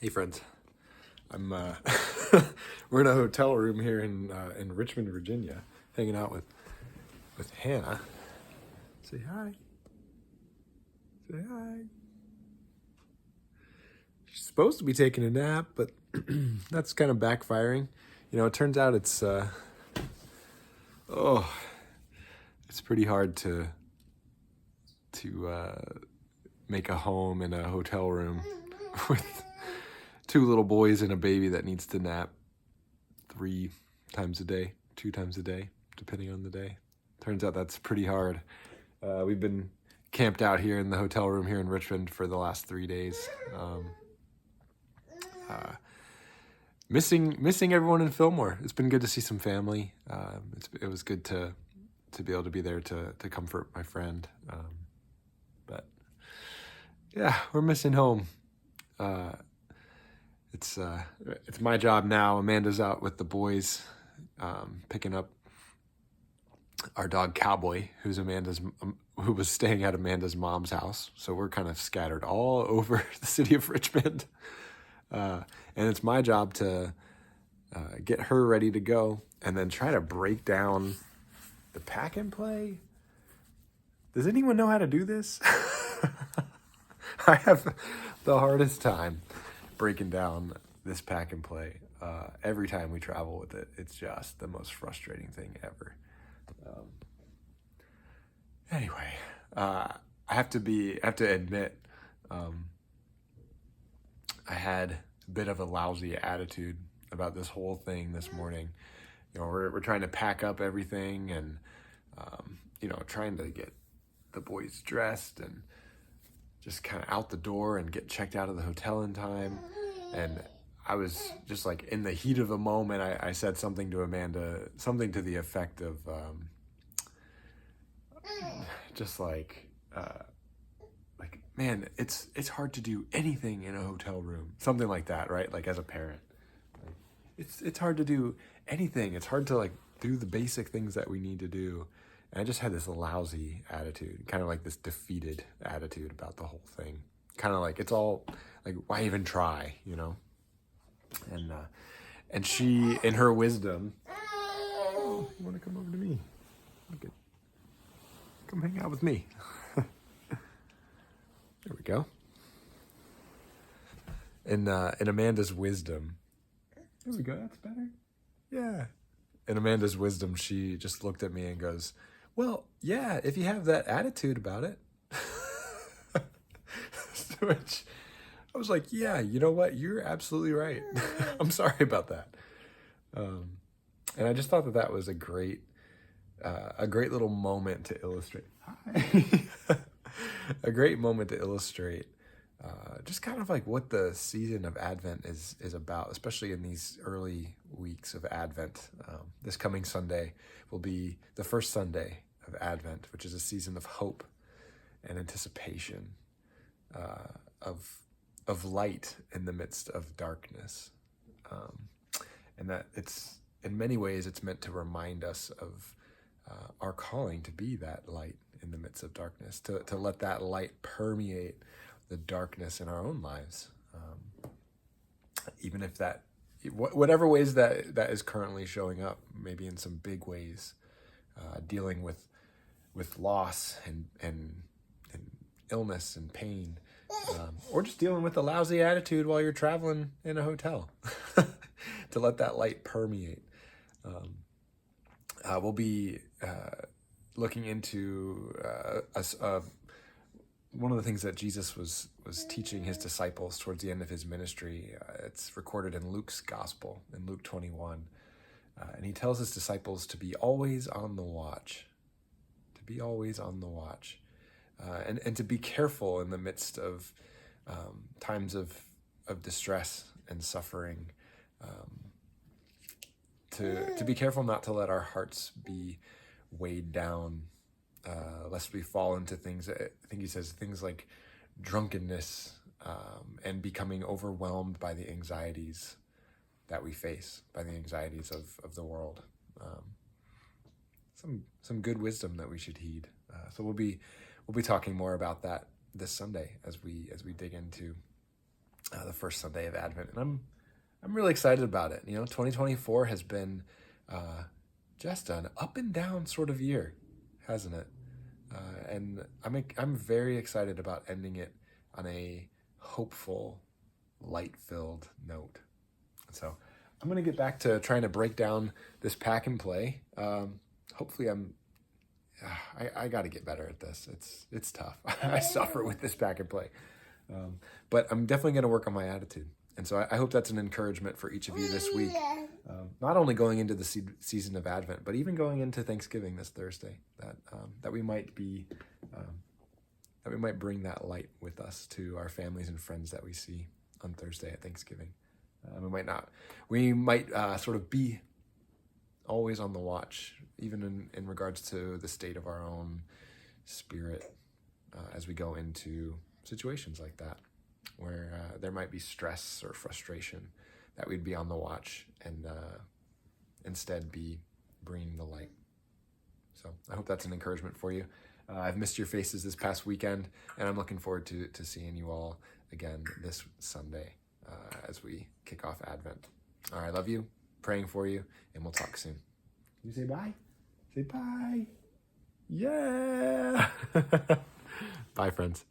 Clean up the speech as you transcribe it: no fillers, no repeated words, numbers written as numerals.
Hey friends, I'm we're in a hotel room here in Richmond, Virginia, hanging out with Hannah. Say hi. Say hi. She's supposed to be taking a nap, but that's kind of backfiring. You know, it turns out oh, it's pretty hard to make a home in a hotel room with two little boys and a baby that needs to nap 3 times a day, 2 times a day, depending on the day. Turns out that's pretty hard. We've been camped out here in the hotel room here in Richmond for the last 3 days. Missing everyone in Fillmore. It's been good to see some family. It was good to be able to be there to comfort my friend. But yeah, we're missing home. It's my job now. Amanda's out with the boys, picking up our dog Cowboy, who was staying at Amanda's mom's house. So we're kind of scattered all over the city of Richmond, and it's my job to get her ready to go, and then try to break down the pack and play. Does anyone know how to do this? I have the hardest time breaking down this pack and play. Every time we travel with it, it's just the most frustrating thing ever. Anyway, I have to admit, I had a bit of a lousy attitude about this whole thing this morning. You know, we're trying to pack up everything and, trying to get the boys dressed and just kind of out the door and get checked out of the hotel in time. And I was just like in the heat of the moment, I said something to Amanda, something to the effect of, just like, man, it's hard to do anything in a hotel room. Something like that, right? Like as a parent, like, it's hard to do anything. It's hard to like do the basic things that we need to do. And I just had this lousy attitude, kind of like this defeated attitude about the whole thing. Kind of like it's all like, why even try, you know? And she, in her wisdom, oh, you want to come over to me? Okay. Come hang out with me. There we go. In Amanda's wisdom, there we go. That's better. Yeah. In Amanda's wisdom, she just looked at me and goes, "Well, yeah, if you have that attitude about it." Which I was like, "Yeah, you know what? You're absolutely right. I'm sorry about that." And I just thought that was a great little moment to illustrate. Hi. A great moment to illustrate just kind of like what the season of Advent is about, especially in these early weeks of Advent. This coming Sunday will be the first Sunday of Advent, which is a season of hope and anticipation, of light in the midst of darkness, and that it's in many ways it's meant to remind us of our calling to be that light in the midst of darkness, to let that light permeate the darkness in our own lives, even if that, whatever ways that is currently showing up, maybe in some big ways, dealing with loss and illness and pain, or just dealing with a lousy attitude while you're traveling in a hotel, to let that light permeate. We'll be looking into one of the things that Jesus was teaching his disciples towards the end of his ministry. It's recorded in Luke's gospel, in Luke 21. And he tells his disciples to be always on the watch, and to be careful in the midst of times of distress and suffering, to be careful not to let our hearts be weighed down, lest we fall into things. I think he says things like drunkenness, and becoming overwhelmed by the anxieties that we face, by the anxieties of the world. Some good wisdom that we should heed. So we'll be talking more about that this Sunday as we dig into the first Sunday of Advent, and I'm really excited about it. 2024 has been just an up and down sort of year, hasn't it? And I'm very excited about ending it on a hopeful, light-filled note. So I'm going to get back to trying to break down this pack and play. Hopefully I got to get better at this. It's tough. I suffer with this pack and play. But I'm definitely going to work on my attitude. And so I hope that's an encouragement for each of you this week. Not only going into the season of Advent, but even going into Thanksgiving this Thursday, that we might bring that light with us to our families and friends that we see on Thursday at Thanksgiving. We might sort of be always on the watch, even in regards to the state of our own spirit as we go into situations like that, where there might be stress or frustration, that we'd be on the watch and instead be bringing the light. So I hope that's an encouragement for you. I've missed your faces this past weekend, and I'm looking forward to seeing you all again this Sunday as we kick off Advent. All right, I love you, praying for you, and we'll talk soon. Can you say bye? Say bye. Yeah. Bye, friends.